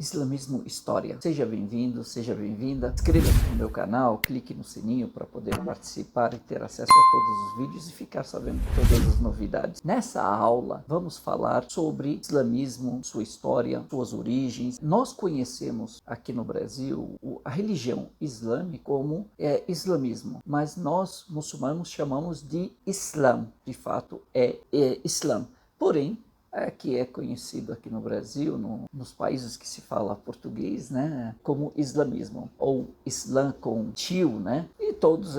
Islamismo História. Seja bem-vindo, seja bem-vinda. Inscreva-se no meu canal, clique no sininho para poder participar e ter acesso a todos os vídeos e ficar sabendo de todas as novidades. Nessa aula, vamos falar sobre islamismo, sua história, suas origens. Nós conhecemos aqui no Brasil a religião islâmica como islamismo, mas nós, muçulmanos, chamamos de Islã. De fato, é Islã. Porém, que é conhecido aqui no Brasil, nos países que se fala português, né, como islamismo, ou Islã com tio, né, e todos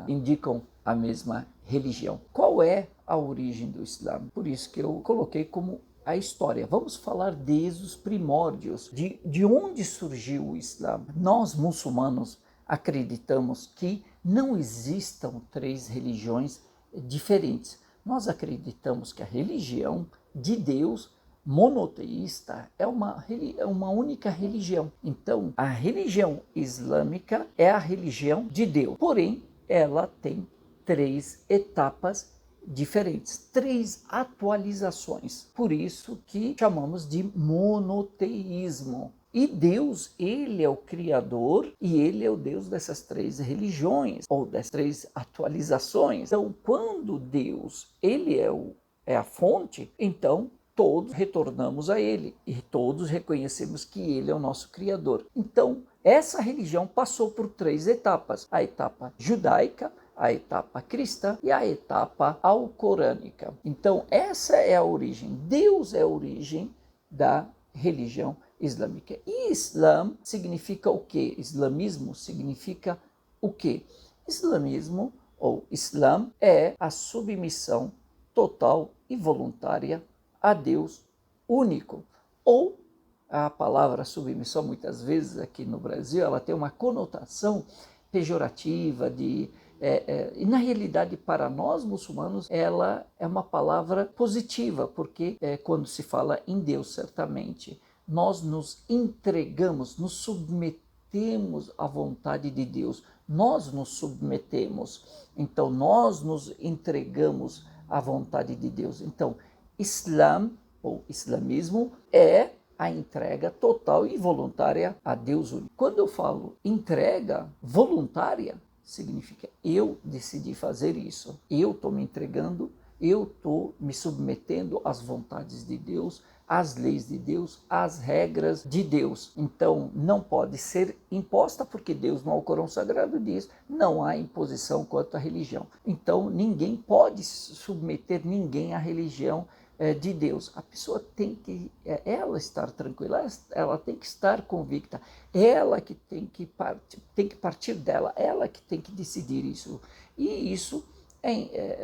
indicam a mesma religião. Qual é a origem do Islã? Por isso que eu coloquei como a história. Vamos falar desde os primórdios, de onde surgiu o Islã. Nós, muçulmanos, acreditamos que não existam três religiões diferentes. Nós acreditamos que a religião de Deus monoteísta é uma única religião. Então, a religião islâmica é a religião de Deus. Porém, ela tem três etapas diferentes, três atualizações. Por isso que chamamos de monoteísmo. E Deus, ele é o Criador e ele é o Deus dessas três religiões, ou das três atualizações. Então, quando Deus, ele é a fonte, então todos retornamos a ele e todos reconhecemos que ele é o nosso Criador. Então, essa religião passou por três etapas: a etapa judaica, a etapa cristã e a etapa alcorânica. Então, essa é a origem. Deus é a origem da religião islâmica. E Islã significa o quê? Islamismo significa o quê? Islamismo ou Islã é a submissão total e voluntária a Deus único. Ou a palavra submissão, muitas vezes aqui no Brasil, ela tem uma conotação pejorativa e na realidade, para nós muçulmanos, ela é uma palavra positiva, porque quando se fala em Deus, certamente, nós nos entregamos, nos submetemos à vontade de Deus. Nós nos submetemos, então nós nos entregamos à vontade de Deus. Então, Islã, ou islamismo, é a entrega total e voluntária a Deus único. Quando eu falo entrega voluntária, significa eu decidi fazer isso, eu estou me entregando, eu estou me submetendo às vontades de Deus, às leis de Deus, às regras de Deus. Então, não pode ser imposta, porque Deus no Alcorão Sagrado diz, não há imposição quanto à religião. Então, ninguém pode submeter ninguém à religião de Deus. A pessoa tem que ela estar tranquila, ela tem que estar convicta, ela que tem que partir dela, ela que tem que decidir isso. E isso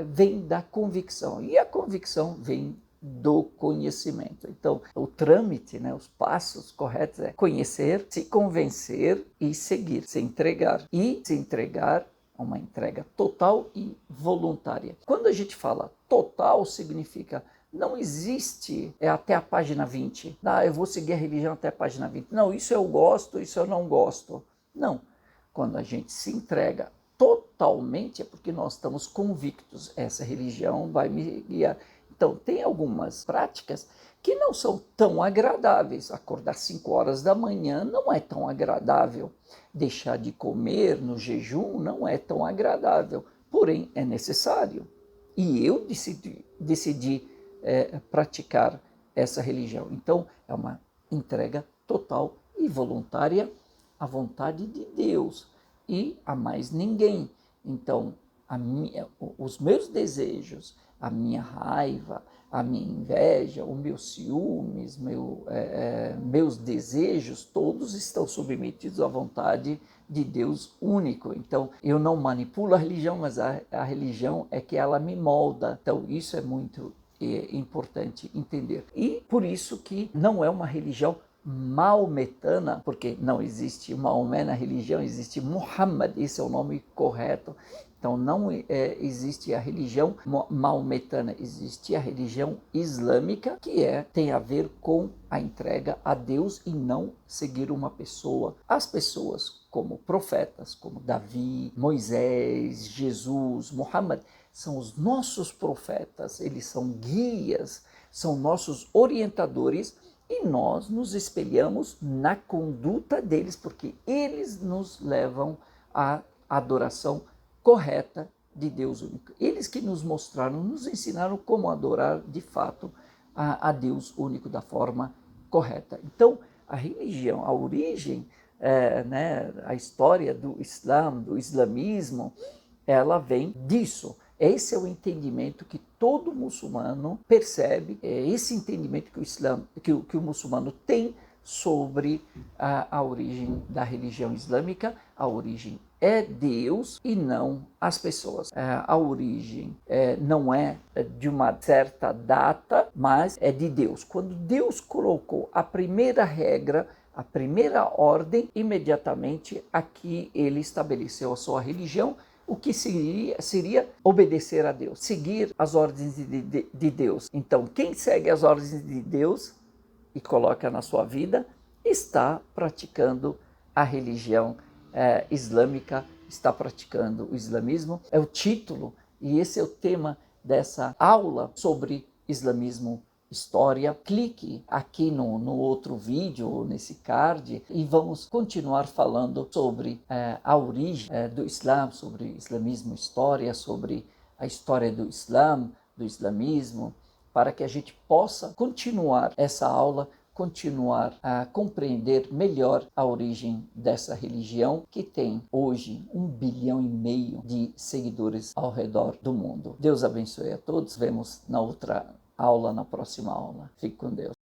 vem da convicção, e a convicção vem do conhecimento. Então, o trâmite, né, os passos corretos é conhecer, se convencer e seguir, se entregar. E se entregar a uma entrega total e voluntária. Quando a gente fala total, significa não existe até a página 20. Eu vou seguir a religião até a página 20. Não, isso eu gosto, isso eu não gosto. Não. Quando a gente se entrega totalmente, é porque nós estamos convictos. Essa religião vai me guiar. Então, tem algumas práticas que não são tão agradáveis. Acordar 5 horas da manhã não é tão agradável. Deixar de comer no jejum não é tão agradável. Porém, é necessário. E eu decidi praticar essa religião. Então, é uma entrega total e voluntária à vontade de Deus e a mais ninguém. Então, os meus desejos, a minha raiva, a minha inveja, os meus ciúmes, meus desejos, todos estão submetidos à vontade de Deus único. Então, eu não manipulo a religião, mas a religião é que ela me molda. Então, isso é muito importante entender. E por isso que não é uma religião maometana, porque não existe Maomé na religião, existe Muhammad, esse é o nome correto. Então não existe a religião maometana, existe a religião islâmica, que tem a ver com a entrega a Deus e não seguir uma pessoa. As pessoas como profetas, como Davi, Moisés, Jesus, Muhammad, são os nossos profetas, eles são guias, são nossos orientadores e nós nos espelhamos na conduta deles, porque eles nos levam à adoração correta de Deus único. Eles que nos mostraram, nos ensinaram como adorar de fato a Deus único da forma correta. Então, a religião, a origem, a história do Islã, do islamismo, ela vem disso. Esse é o entendimento que todo muçulmano percebe, é esse entendimento que o muçulmano tem sobre a origem da religião islâmica. A origem é Deus e não as pessoas. A origem não é de uma certa data, mas é de Deus. Quando Deus colocou a primeira regra, a primeira ordem, imediatamente aqui ele estabeleceu a sua religião, o que seria obedecer a Deus, seguir as ordens de Deus. Então, quem segue as ordens de Deus e coloca na sua vida, está praticando a religião islâmica, está praticando o islamismo. É o título e esse é o tema dessa aula sobre islamismo história. Clique aqui no outro vídeo, nesse card, e vamos continuar falando sobre a origem do Islã, sobre islamismo história, sobre a história do Islã, do islamismo, para que a gente possa continuar essa aula, continuar a compreender melhor a origem dessa religião que tem hoje 1,5 bilhão de seguidores ao redor do mundo. Deus abençoe a todos. Vemos na outra aula, na próxima aula. Fique com Deus.